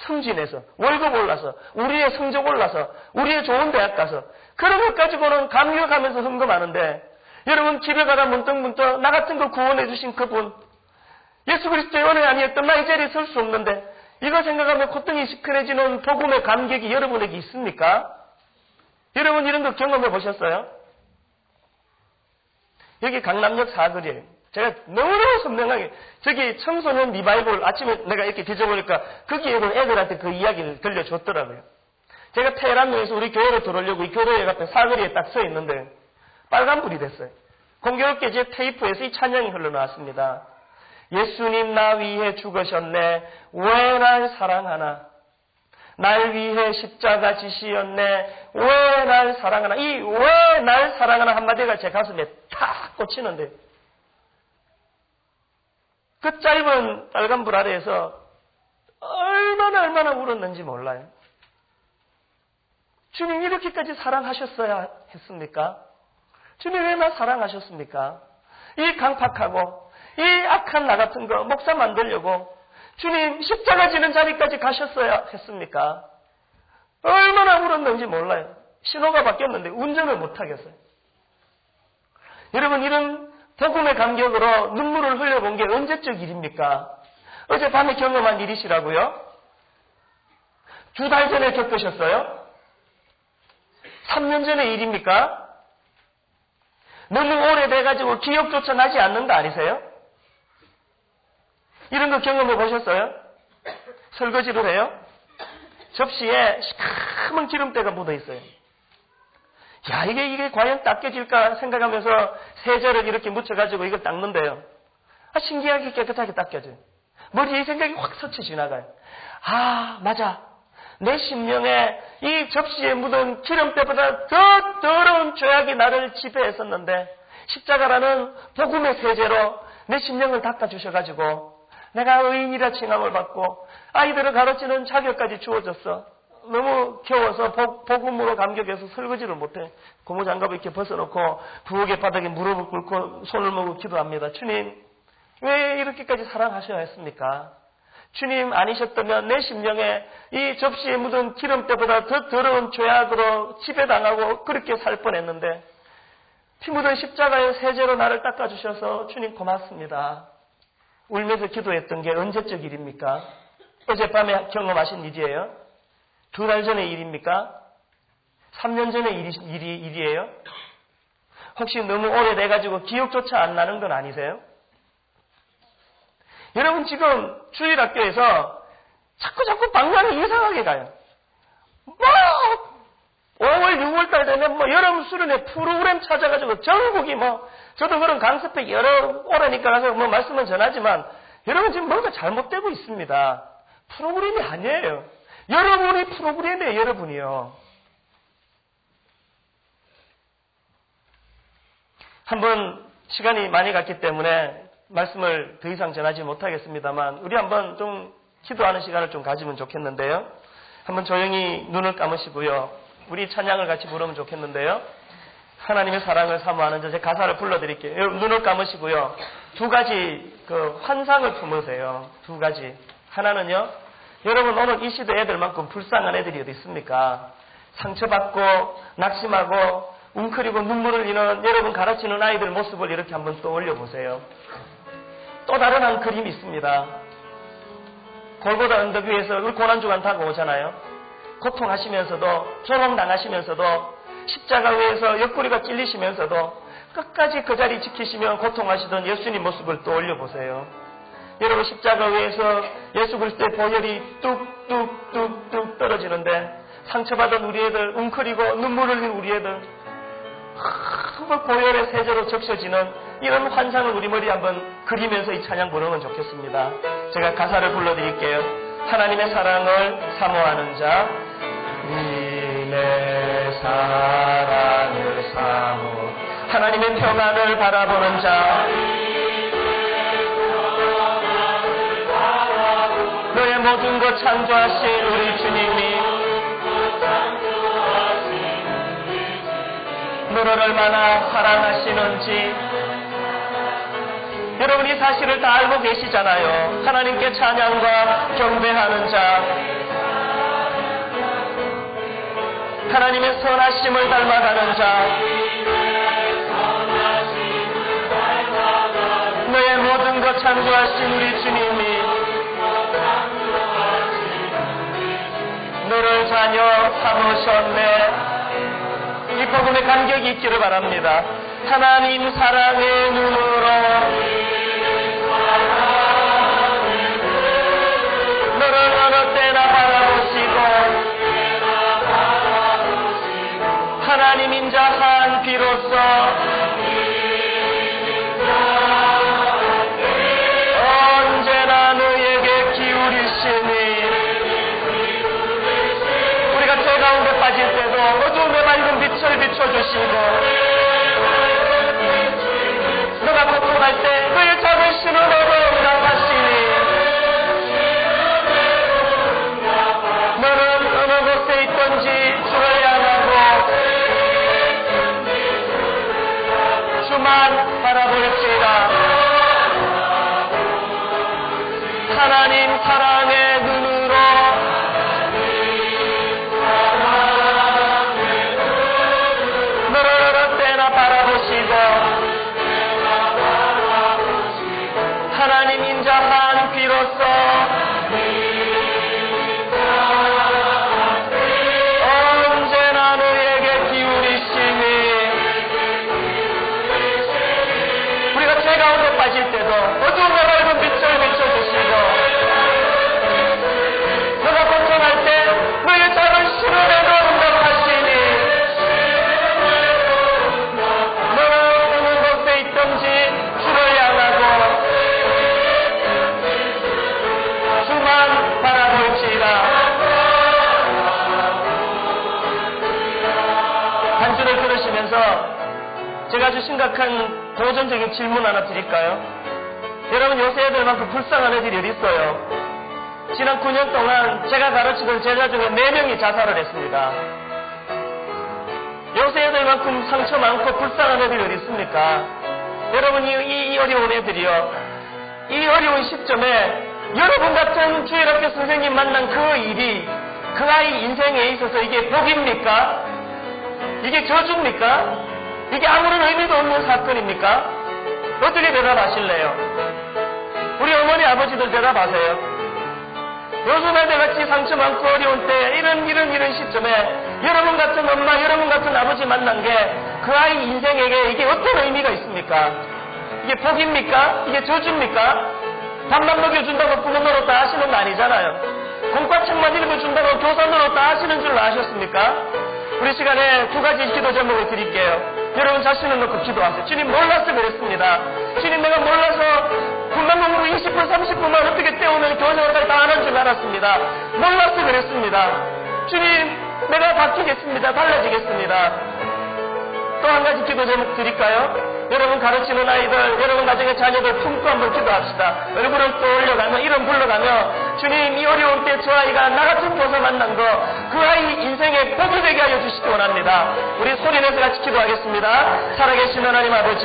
승진해서 월급 올라서 우리의 성적 올라서 우리의 좋은 대학 가서 그런 것 가지고는 감격하면서 헌금하는데 여러분 집에 가다 문득문득 나 같은 거 구원해 주신 그분 예수 그리스도의 은혜 아니었던 나 이 자리에 설 수 없는데 이거 생각하면 콧등이 시큰해지는 복음의 감격이 여러분에게 있습니까? 여러분 이런 거 경험해 보셨어요? 여기 강남역 사거리에 제가 너무너무 선명하게 저기 청소년 리바이벌 아침에 내가 이렇게 뒤져보니까 거기에 애들한테 그 이야기를 들려줬더라고요. 제가 테헤란에서 우리 교회로 들어오려고 이 교회 앞에 사거리에 딱 서 있는데 빨간불이 됐어요. 공교롭게 제 테이프에서 이 찬양이 흘러나왔습니다. 예수님 나 위해 죽으셨네 왜 날 사랑하나 날 위해 십자가 지시었네 왜 날 사랑하나 이 왜 날 사랑하나 한마디가 제 가슴에 탁 꽂히는데 그 짧은 빨간불 아래에서 얼마나 울었는지 몰라요. 주님 이렇게까지 사랑하셨어야 했습니까? 주님 왜 나 사랑하셨습니까? 이 강팍하고 이 악한 나 같은 거 목사 만들려고 주님 십자가 지는 자리까지 가셨어야 했습니까? 얼마나 울었는지 몰라요. 신호가 바뀌었는데 운전을 못하겠어요. 여러분 이런 복음의 감격으로 눈물을 흘려본 게 언제적 일입니까? 어젯밤에 경험한 일이시라고요? 2달 전에 겪으셨어요? 3년 전의 일입니까? 너무 오래돼가지고 기억조차 나지 않는 거 아니세요? 이런 거 경험해 보셨어요? 설거지를 해요? 접시에 시커먼 기름때가 묻어 있어요. 야, 이게 과연 닦여질까 생각하면서 세제를 이렇게 묻혀가지고 이걸 닦는데요. 신기하게 깨끗하게 닦여져요. 머리에 이 생각이 확 스쳐 지나가요. 아, 맞아. 내 심령에 이 접시에 묻은 기름때보다 더 더러운 죄악이 나를 지배했었는데 십자가라는 복음의 세제로 내 심령을 닦아주셔가지고 내가 의인이라 칭함을 받고 아이들을 가르치는 자격까지 주어졌어. 너무 겨워서 복음으로 감격해서 설거지를 못해. 고무장갑을 이렇게 벗어놓고 부엌의 바닥에 무릎을 꿇고 손을 모으고 기도합니다. 주님 왜 이렇게까지 사랑하셔야 했습니까? 주님 아니셨다면 내 심령에 이 접시에 묻은 기름때보다 더 더러운 죄악으로 지배당하고 그렇게 살 뻔했는데 피 묻은 십자가의 세제로 나를 닦아주셔서 주님 고맙습니다. 울면서 기도했던 게 언제적 일입니까? 어젯밤에 경험하신 일이에요? 2달 전의 일입니까? 3년 전의 일이에요? 혹시 너무 오래돼가지고 기억조차 안 나는 건 아니세요? 여러분 지금 주일학교에서 자꾸 방향이 이상하게 가요. 5월, 6월달 되면 여러분 수련회 프로그램 찾아가지고 전국이 저도 그런 강습회 여러 오라니까 가서 말씀은 전하지만 여러분 지금 뭔가 잘못되고 있습니다. 프로그램이 아니에요. 여러분이 프로그램이에요, 여러분이요. 한번 시간이 많이 갔기 때문에 말씀을 더 이상 전하지 못하겠습니다만 우리 한번 좀 기도하는 시간을 좀 가지면 좋겠는데요. 한번 조용히 눈을 감으시고요. 우리 찬양을 같이 부르면 좋겠는데요. 하나님의 사랑을 사모하는 자, 제 가사를 불러드릴게요. 여러분 눈을 감으시고요. 2가지 그 환상을 품으세요. 2가지. 하나는요. 여러분 오늘 이 시대 애들만큼 불쌍한 애들이 어디 있습니까? 상처받고 낙심하고 웅크리고 눈물을 흘리는 여러분 가르치는 아이들 모습을 이렇게 한번 떠올려 보세요. 또 다른 한 그림이 있습니다. 골고다 언덕 위에서 고난주간 타고 오잖아요. 고통하시면서도 조롱당하시면서도 십자가 위에서 옆구리가 찔리시면서도 끝까지 그 자리 지키시며 고통하시던 예수님 모습을 떠올려 보세요. 여러분 십자가 위에서 예수 그리스도의 보혈이 뚝뚝뚝뚝 떨어지는데 상처받은 우리 애들, 웅크리고 눈물 흘린 우리 애들, 그 보혈의 세제로 적셔지는 이런 환상을 우리 머리에 한번 그리면서 이 찬양 부르면 좋겠습니다. 제가 가사를 불러드릴게요. 하나님의 사랑을 사모하는 자, 내 사랑을 사모, 하나님의 평안을 바라보는 자, 너의 모든 것 창조하신 우리 주님이 너를 얼마나 사랑하시는지 여러분 이 사실을 다 알고 계시잖아요. 하나님께 찬양과 경배하는 자, 하나님의 선하심을 닮아가는 자, 너의 모든 것 창조하신 우리 주님이 너를 자녀 삼으셨네. 이 복음에 감격이 있기를 바랍니다. 하나님 사랑의 눈으로 너를 어느 때나 바라보시고 하나님 인자한 비로소 언제나 너에게 기울이시니 우리가 죄 가운데 빠질 때도 어두움에 맑은 빛을 비춰주시고 너가 고통할 때 그의 작으신 은혜로 응답하시니 너는 어느 곳에 있든지 주를 향하고 주만 바라볼지라. 하나님 사랑의 눈으로 너를 어느 때나 바라보시고 하나님 인자한 비로소 언제나 너에게 기울이시니 우리가 죄 가운데 빠질 때도 어두움에 밝은 빛을 비춰주시고 너가 고통할 때 너의 작은 신원에도 응답하시니 너는 어느 곳에 있든지 주를 향하고 주만 바라볼지라. 한 주를 들으시면서 제가 아주 심각한 도전적인 질문 하나 드릴까요? 여러분 요새 애들만큼 불쌍한 애들이 어디 있어요? 지난 9년 동안 제가 가르치던 제자 중에 4명이 자살을 했습니다. 요새 애들만큼 상처 많고 불쌍한 애들이 어디 있습니까? 여러분 이 어려운 애들이요, 이 어려운 시점에 여러분 같은 주일학교 선생님 만난 그 일이 그 아이 인생에 있어서 이게 복입니까? 이게 저주입니까? 이게 아무런 의미도 없는 사건입니까? 어떻게 대답하실래요? 우리 어머니 아버지들 대답하세요. 요즘 애들같이 상처 많고 어려운 때 이런 시점에 여러분 같은 엄마, 여러분 같은 아버지 만난 게 그 아이 인생에게 이게 어떤 의미가 있습니까? 이게 복입니까? 이게 저주입니까? 밥만 먹여준다고 부모 노릇 다 하시는 거 아니잖아요. 공과책만 읽어준다고 교사 노릇 다 하시는 줄 아셨습니까? 우리 시간에 2가지 기도 제목을 드릴게요. 여러분 자신을 놓고 기도하세요. 주님 몰라서 그랬습니다. 주님 내가 몰라서 분만 공부 20분 30분만 어떻게 때우면 교정을 다 하는 줄 알았습니다. 몰라서 그랬습니다. 주님 내가 바뀌겠습니다. 달라지겠습니다. 또 한 가지 기도 제목 드릴까요? 여러분 가르치는 아이들, 여러분 가정의 자녀들 품고 한번 기도합시다. 얼굴을 또 올려가며 이름 불러가며 주님 이 어려운 때 저 아이가 나 같은 교사 만난 거 그 아이 인생에 복이 되게 하여 주시기 원합니다. 우리 소리내서 같이 기도하겠습니다. 살아계신 하나님 아버지,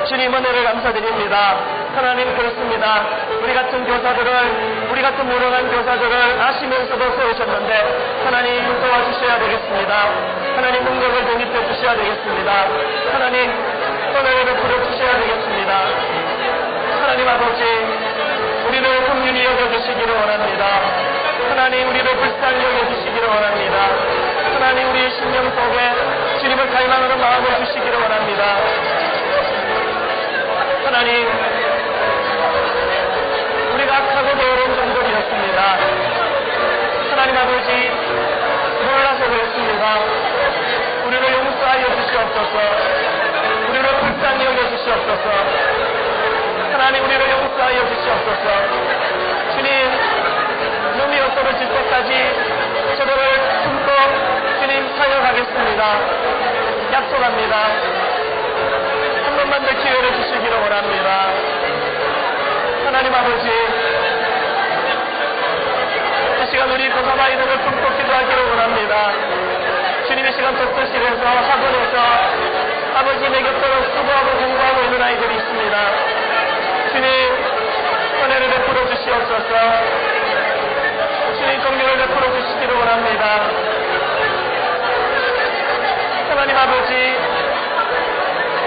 주님 은혜를 감사드립니다. 하나님 그렇습니다. 우리 같은 교사들을, 우리 같은 무능한 교사들을 아시면서도 세우셨는데 하나님 도와주셔야 되겠습니다. 하나님 능력을 독립해 주셔야 되겠습니다. 하나님 은혜를 부려주셔야 되겠습니다. 하나님 아버지, 우리를 긍휼히 여겨주시기를 원합니다. 하나님 우리를 불쌍히 여겨주시기를 원합니다. 하나님 우리의 심령 속에 주님을 갈망하는 마음을 주시기를 원합니다. 하나님 우리가 악하고 더러운 종들이었습니다. 하나님 아버지 몰라서 그랬습니다. 우리를 용서하여 주시옵소서. 우리를 불쌍히 여겨주시옵소서. 하나님 우리를 용서하여 주시옵소서. 주님 눈이 어떠러질 때까지 저들을 품고 주님 사역하겠습니다. 약속합니다. 한 번만 더 기회를 주시기를 원합니다. 하나님 아버지, 이 시간 우리 고삼 아이들을 품고 기도하기를 원합니다. 주님 이 시간 독서실에서 학원에서 아버지의 곁으로 수고하고 공부하고 있는 아이들이 있습니다. 주님 은혜를 베풀어 주시옵소서. 주님 긍휼을 베풀어 주시기를 원합니다. 하나님 아버지,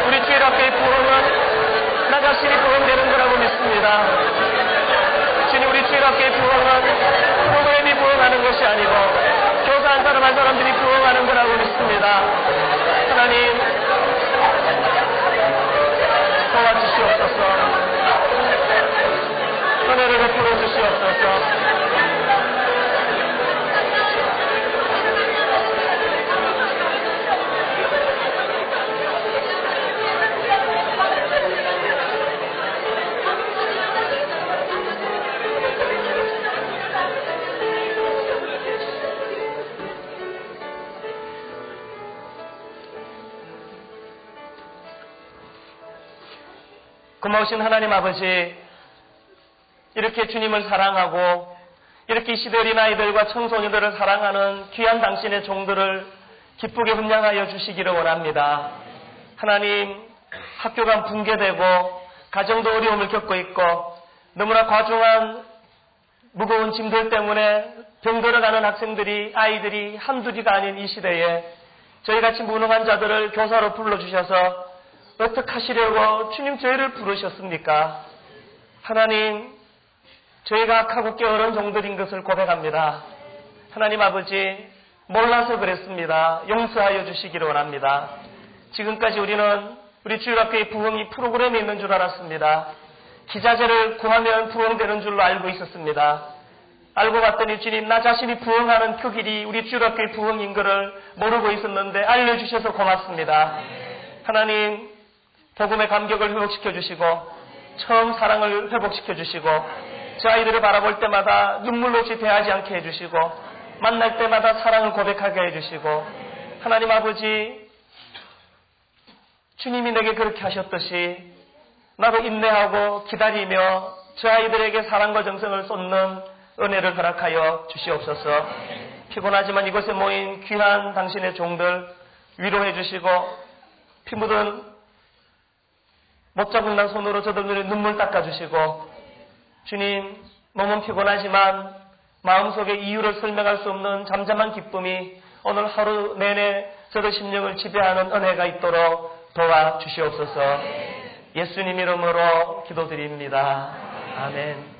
우리 주일학교의 부흥은 나 자신이 부흥되는 거라고 믿습니다. 주님 우리 주일학교의 부흥은 프로그램이 부흥하는 것이 아니고 교사 한 사람 한 사람들이 부흥하는 거라고 믿습니다. 하나님 도와주시옵소서. 은혜를 베풀어 주시옵소서. 고마우신 하나님 아버지, 이렇게 주님을 사랑하고 이렇게 이 시대 어린아이들과 청소년들을 사랑하는 귀한 당신의 종들을 기쁘게 훈련하여 주시기를 원합니다. 하나님, 학교가 붕괴되고 가정도 어려움을 겪고 있고 너무나 과중한 무거운 짐들 때문에 병들어가는 학생들이, 아이들이 한둘이가 아닌 이 시대에 저희같이 무능한 자들을 교사로 불러주셔서 어떻게 하시려고 주님 저희를 부르셨습니까? 하나님, 저희가 악하고 게으른 종들인 것을 고백합니다. 하나님 아버지, 몰라서 그랬습니다. 용서하여 주시기를 원합니다. 지금까지 우리는 우리 주일학교의 부흥이 프로그램에 있는 줄 알았습니다. 기자재를 구하면 부흥되는 줄로 알고 있었습니다. 알고 봤더니 주님, 나 자신이 부흥하는 그 길이 우리 주일학교의 부흥인 것을 모르고 있었는데 알려주셔서 고맙습니다. 하나님, 복음의 감격을 회복시켜 주시고 처음 사랑을 회복시켜 주시고 저 아이들을 바라볼 때마다 눈물 없이 대하지 않게 해주시고 만날 때마다 사랑을 고백하게 해주시고 하나님 아버지, 주님이 내게 그렇게 하셨듯이 나도 인내하고 기다리며 저 아이들에게 사랑과 정성을 쏟는 은혜를 허락하여 주시옵소서. 피곤하지만 이곳에 모인 귀한 당신의 종들 위로해 주시고 피 묻은 못자국난 손으로 저들 눈에 눈물 닦아주시고 주님, 몸은 피곤하지만 마음속에 이유를 설명할 수 없는 잠잠한 기쁨이 오늘 하루 내내 저들 심령을 지배하는 은혜가 있도록 도와주시옵소서. 예수님 이름으로 기도드립니다. 아멘.